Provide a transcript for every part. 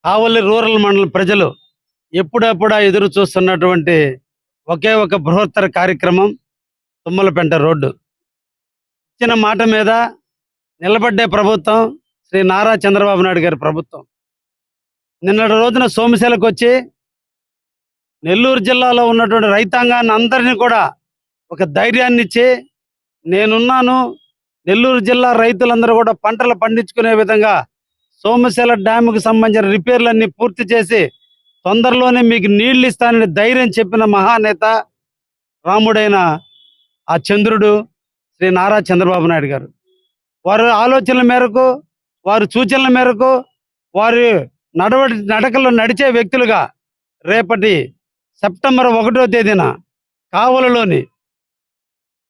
కావలి rural మండల ప్రజలు ఎప్పుడెప్పుడా ఎదురు చూస్తున్నటువంటి ఒకే ఒక బృహత్తర కార్యక్రమం తుమ్మలపెంట రోడ్డు. ఇచ్చిన మాట మీద నిలబడ్డే ప్రభుత్వం శ్రీ నారా చంద్రబాబు నాయుడు గారి ప్రభుత్వం. నిన్నటి రోజున సోమశిలకు వచ్చి నెల్లూరు జిల్లాలో ఉన్నటువంటి రైతాంగాన్ని అందరినీ కూడా ఒక ధైర్యాన్ని ఇచ్చి నేనున్నాను, నెల్లూరు జిల్లా రైతులందరూ కూడా పంటలు పండించుకునే విధంగా సోమశిల డ్యాముకు సంబంధించిన రిపేర్లన్నీ పూర్తి చేసి తొందరలోనే మీకు నీళ్లు ఇస్తానని ధైర్యం చెప్పిన మహానేత రాముడైన ఆ చంద్రుడు శ్రీ నారా చంద్రబాబు నాయుడు గారు. వారి ఆలోచనల మేరకు, వారి సూచనల మేరకు, వారి నడకల్లో నడిచే వ్యక్తులుగా రేపటి సెప్టెంబర్ 1వ తేదీన కావలిలోని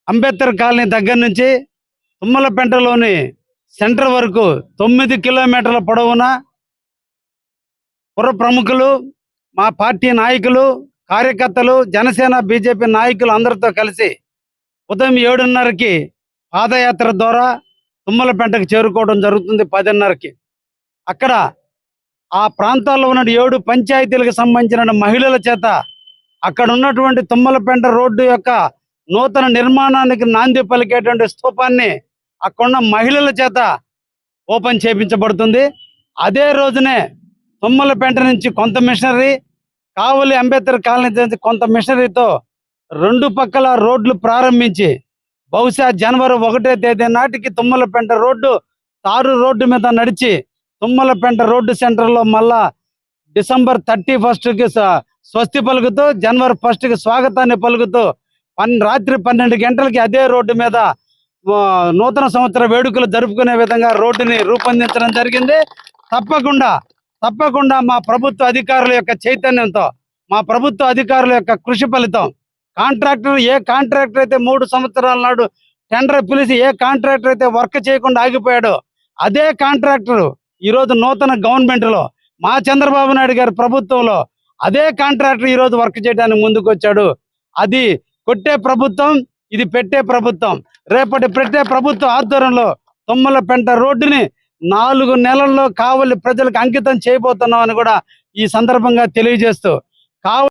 అంబేద్కర్ కాలనీ దగ్గర నుంచి తుమ్మలపెంటలోని సెంటర్ వరకు 9 కిలోమీటర్ల పొడవున పుర ప్రముఖులు, మా పార్టీ నాయకులు, కార్యకర్తలు, జనసేన బీజేపీ నాయకులు అందరితో కలిసి ఉదయం 7:30కి పాదయాత్ర ద్వారా తుమ్మలపెంటకు చేరుకోవడం జరుగుతుంది. 10:30కి అక్కడ ఆ ప్రాంతాల్లో ఉన్న 7 పంచాయతీలకు సంబంధించిన మహిళల చేత అక్కడ ఉన్నటువంటి తుమ్మలపెంట రోడ్డు యొక్క నూతన నిర్మాణానికి నాంది పలికేటువంటి స్తూపాన్ని అక్కడున్న మహిళల చేత ఓపెన్ చేయించబడుతుంది. అదే రోజునే తుమ్మలపెంట నుంచి కొంత మిషనరీ, కావలి అంబేద్కర్ కాలనీ నుంచి కొంత మిషనరీతో 2 పక్కల రోడ్లు ప్రారంభించి బహుశా జనవరి 1వ తేదీ నాటికి తుమ్మలపెంట రోడ్డు తారు రోడ్డు మీద నడిచి తుమ్మలపెంట రోడ్డు సెంటర్లో మళ్ళా డిసెంబర్ 31కి స్వస్తి పలుకుతూ, జనవరి 1కి స్వాగతాన్ని పలుకుతూ రాత్రి 12 గంటలకి అదే రోడ్డు మీద నూతన సంవత్సర వేడుకలు జరుపుకునే విధంగా రోడ్డుని రూపొందించడం జరిగింది. తప్పకుండా మా ప్రభుత్వ అధికారుల యొక్క చైతన్యంతో, మా ప్రభుత్వ అధికారుల యొక్క కృషి ఫలితం ఏ కాంట్రాక్టర్ అయితే 3 సంవత్సరాల నాడు టెండర్ పిలిచి ఏ కాంట్రాక్టర్ అయితే వర్క్ చేయకుండా ఆగిపోయాడో అదే కాంట్రాక్టర్ ఈరోజు నూతన గవర్నమెంట్లో మా చంద్రబాబు నాయుడు గారి ప్రభుత్వంలో అదే కాంట్రాక్టర్ ఈరోజు వర్క్ చేయడానికి ముందుకు వచ్చాడు. అది కొట్టే ప్రభుత్వం, ఇది పెట్టే ప్రభుత్వం. రేపటి పెట్టే ప్రభుత్వ ఆధ్వర్యంలో తుమ్మలపెంట రోడ్డుని 4 నెలల్లో కావలి ప్రజలకు అంకితం చేయబోతున్నామని కూడా ఈ సందర్భంగా తెలియజేస్తూ